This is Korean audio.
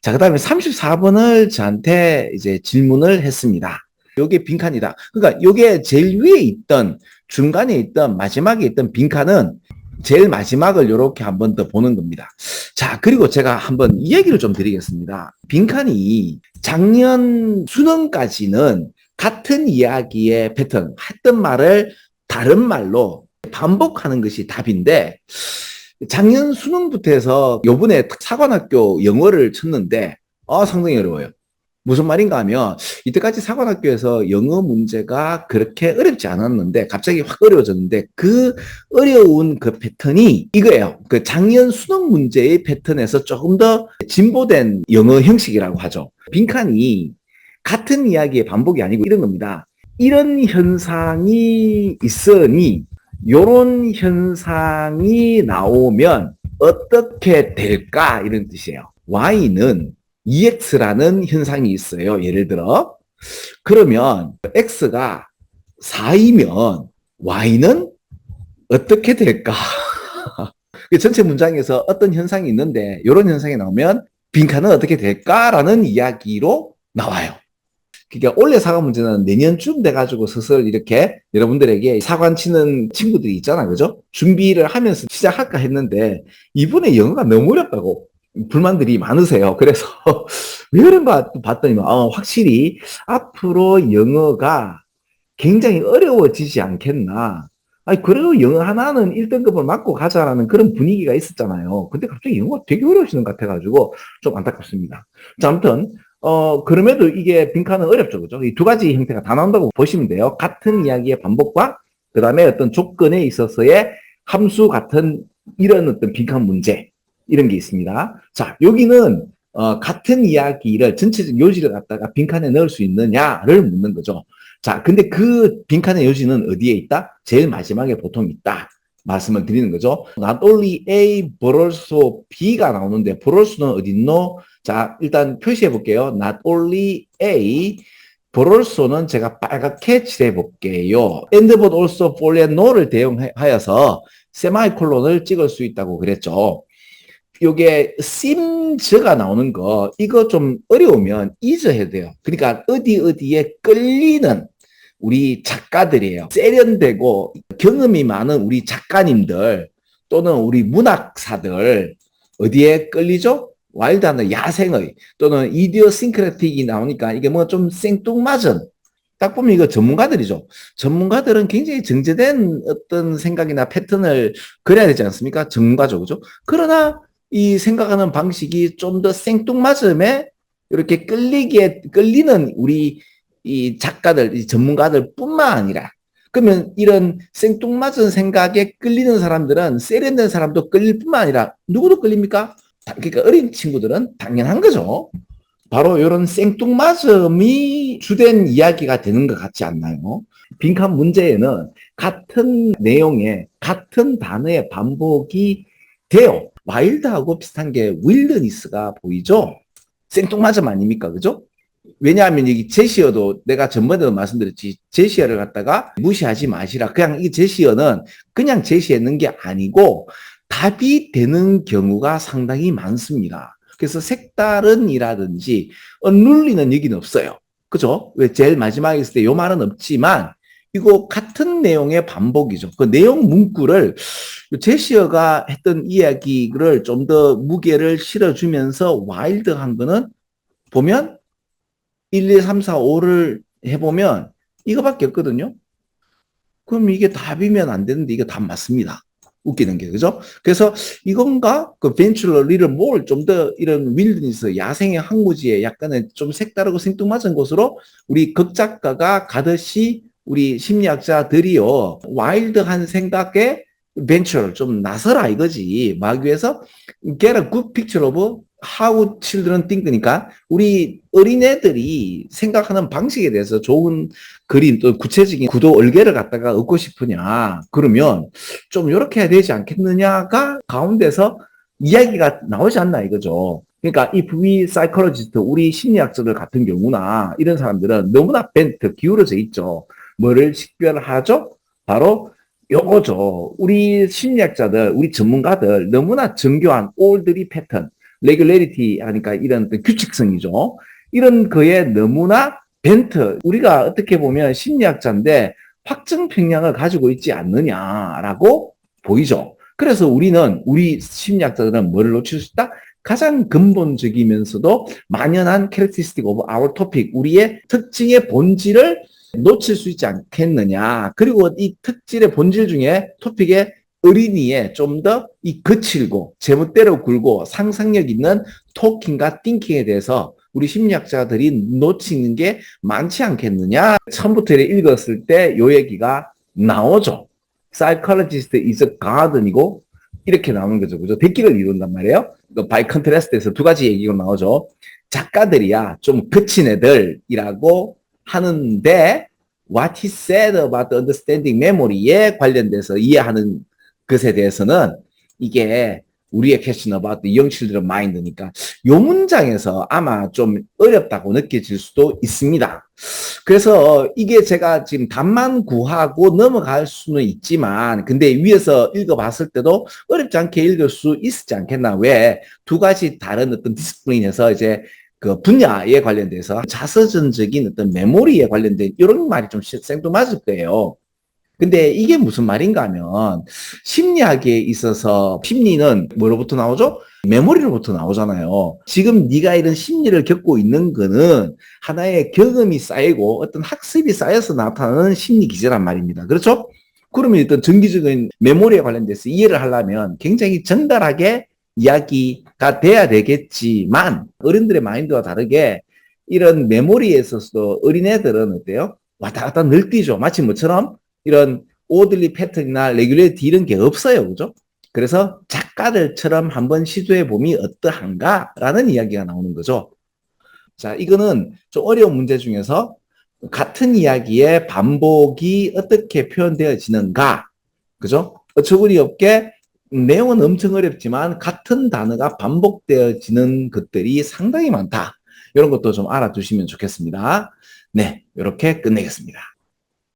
자, 그 다음에 34번을 저한테 이제 질문을 했습니다. 요게 빈칸이다. 그러니까 요게 제일 위에 있던, 중간에 있던, 마지막에 있던 빈칸은 제일 마지막을 이렇게 한 번 더 보는 겁니다. 자, 그리고 제가 한번 이 얘기를 좀 드리겠습니다. 빈칸이 작년 수능까지는 같은 이야기의 패턴, 했던 말을 다른 말로 반복하는 것이 답인데, 작년 수능부터 해서 요번에 사관학교 영어를 쳤는데 상당히 어려워요. 무슨 말인가 하면 이때까지 사관학교에서 영어 문제가 그렇게 어렵지 않았는데 갑자기 확 어려워졌는데 그 어려운 그 패턴이 이거예요. 그 작년 수능 문제의 패턴에서 조금 더 진보된 영어 형식이라고 하죠. 빈칸이 같은 이야기의 반복이 아니고 이런 겁니다. 이런 현상이 있으니 요런 현상이 나오면 어떻게 될까? 이런 뜻이에요. Y는 EX라는 현상이 있어요. 예를 들어. 그러면 X가 4이면 Y는 어떻게 될까? 전체 문장에서 어떤 현상이 있는데 이런 현상이 나오면 빈칸은 어떻게 될까라는 이야기로 나와요. 그러니까 올해 사과 문제는 내년쯤 돼가지고 슬슬 이렇게 여러분들에게 사관 치는 친구들이 있잖아, 그죠? 준비를 하면서 시작할까 했는데 이번에 영어가 너무 어렵다고 불만들이 많으세요. 그래서 왜 그런가 봤더니 확실히 앞으로 영어가 굉장히 어려워지지 않겠나. 아니, 그래도 영어 하나는 1등급을 맞고 가자라는 그런 분위기가 있었잖아요. 근데 갑자기 영어가 되게 어려우시는 것 같아가지고 좀 안타깝습니다. 자, 아무튼 그럼에도 이게 빈칸은 어렵죠. 그죠? 이 두 가지 형태가 다 나온다고 보시면 돼요. 같은 이야기의 반복과 그 다음에 어떤 조건에 있어서의 함수 같은 이런 어떤 빈칸 문제, 이런 게 있습니다. 자, 여기는 같은 이야기를 전체적 요지를 갖다가 빈칸에 넣을 수 있느냐를 묻는 거죠. 자, 근데 그 빈칸의 요지는 어디에 있다? 제일 마지막에 보통 있다. 말씀을 드리는 거죠. Not only A, but also B가 나오는데, but also는 어디 있노? 자, 일단 표시해 볼게요. Not only A, but also는 제가 빨갛게 칠해 볼게요. And but also for and no를 대용하여서 세마이콜론을 찍을 수 있다고 그랬죠. 요게 sims가 나오는 거, 이거 좀 어려우면 is 해야 돼요. 그러니까 어디에 끌리는 우리 작가들이에요. 세련되고 경험이 많은 우리 작가님들 또는 우리 문학사들 어디에 끌리죠? 와일드한 야생의 또는 이디어싱크레틱이 나오니까 이게 뭐 좀 생뚱맞은, 딱 보면 이거 전문가들이죠. 전문가들은 굉장히 정제된 어떤 생각이나 패턴을 그려야 되지 않습니까? 전문가죠, 그죠? 그러나 이 생각하는 방식이 좀 더 생뚱맞음에 이렇게 끌리는 우리 이 작가들, 이 전문가들 뿐만 아니라, 그러면 이런 생뚱맞은 생각에 끌리는 사람들은 세련된 사람도 끌릴 뿐만 아니라 누구도 끌립니까? 그러니까 어린 친구들은 당연한 거죠. 바로 이런 생뚱맞음이 주된 이야기가 되는 것 같지 않나요? 빈칸 문제에는 같은 내용의 같은 단어의 반복이 돼요. 와일드하고 비슷한 게 윌더니스가 보이죠? 생뚱맞음 아닙니까? 그죠? 왜냐하면 여기 제시어도 내가 전번에도 말씀드렸지, 제시어를 갖다가 무시하지 마시라. 그냥 이 제시어는 그냥 제시했는 게 아니고 답이 되는 경우가 상당히 많습니다. 그래서 색다른이라든지 눌리는 얘기는 없어요. 그죠? 왜 제일 마지막에 있을 때 요 말은 없지만 이거 같은 내용의 반복이죠. 그 내용 문구를 제시어가 했던 이야기를 좀 더 무게를 실어주면서 와일드한 거는 보면 1, 2, 3, 4, 5를 해보면 이거밖에 없거든요. 그럼 이게 답이면 안 되는데 이게 답 맞습니다. 웃기는 게, 그죠? 그래서 이건가? 그 벤츄러 리를 뭘 좀 더 이런 윌드니스, 야생의 항구지에 약간의 좀 색다르고 생뚱맞은 곳으로 우리 극작가가 가듯이 우리 심리학자들이요, 와일드한 생각에 벤처를 좀 나서라 이거지. 막 위해서 get a good picture of how children think니까 우리 어린애들이 생각하는 방식에 대해서 좋은 그림 또 구체적인 구도 얼개를 갖다가 얻고 싶으냐, 그러면 좀 이렇게 해야 되지 않겠느냐가 가운데서 이야기가 나오지 않나 이거죠. 그러니까 이 부위 사이콜로지스트, 우리 심리학자들 같은 경우나 이런 사람들은 너무나 벤트 기울어져 있죠. 뭐를 식별하죠? 바로 요거죠. 우리 심리학자들, 우리 전문가들 너무나 정교한 올드리 패턴, 레귤레리티 하니까 이런 어떤 규칙성이죠. 이런 거에 너무나 벤트, 우리가 어떻게 보면 심리학자인데 확증 편향을 가지고 있지 않느냐라고 보이죠. 그래서 우리 심리학자들은 뭐를 놓칠 수 있다? 가장 근본적이면서도 만연한 characteristic of our topic, 우리의 특징의 본질을 놓칠 수 있지 않겠느냐. 그리고 이 특질의 본질 중에 토픽의 어린이에 좀 더 이 거칠고 제멋대로 굴고 상상력 있는 토킹과 띵킹에 대해서 우리 심리학자들이 놓치는 게 많지 않겠느냐. 처음부터 읽었을 때 요 얘기가 나오죠. Psychologist is a garden이고 이렇게 나오는 거죠. 그죠? 대기를 이룬단 말이에요. by contrast에서 두 가지 얘기가 나오죠. 작가들이야 좀 거친 애들이라고 하는데 what he said about understanding memory에 관련돼서 이해하는 것에 대해서는 이게 우리의 question about the young children mind니까 요 문장에서 아마 좀 어렵다고 느껴질 수도 있습니다. 그래서 이게 제가 지금 답만 구하고 넘어갈 수는 있지만 근데 위에서 읽어봤을 때도 어렵지 않게 읽을 수 있지 않겠나. 왜? 두 가지 다른 어떤 디스플레인에서 이제 그 분야에 관련돼서 자서전적인 어떤 메모리에 관련된 이런 말이 좀 생뚱맞을 거예요. 근데 이게 무슨 말인가 하면 심리학에 있어서 심리는 뭐로부터 나오죠? 메모리로부터 나오잖아요. 지금 네가 이런 심리를 겪고 있는 거는 하나의 경험이 쌓이고 어떤 학습이 쌓여서 나타나는 심리 기제란 말입니다. 그렇죠? 그러면 일단 정기적인 메모리에 관련돼서 이해를 하려면 굉장히 정갈하게 이야기가 돼야 되겠지만 어른들의 마인드와 다르게 이런 메모리에 있어서도 어린애들은 어때요? 왔다 갔다 늘뛰죠. 마치 뭐처럼 이런 오들리 패턴이나 레귤레이티 이런 게 없어요. 그죠? 그래서 작가들처럼 한번 시도해 보면 어떠한가라는 이야기가 나오는 거죠. 자, 이거는 좀 어려운 문제 중에서 같은 이야기의 반복이 어떻게 표현되어지는가. 그죠? 어처구니 없게 내용은 엄청 어렵지만 같은 단어가 반복되어지는 것들이 상당히 많다. 이런 것도 좀 알아두시면 좋겠습니다. 네, 이렇게 끝내겠습니다.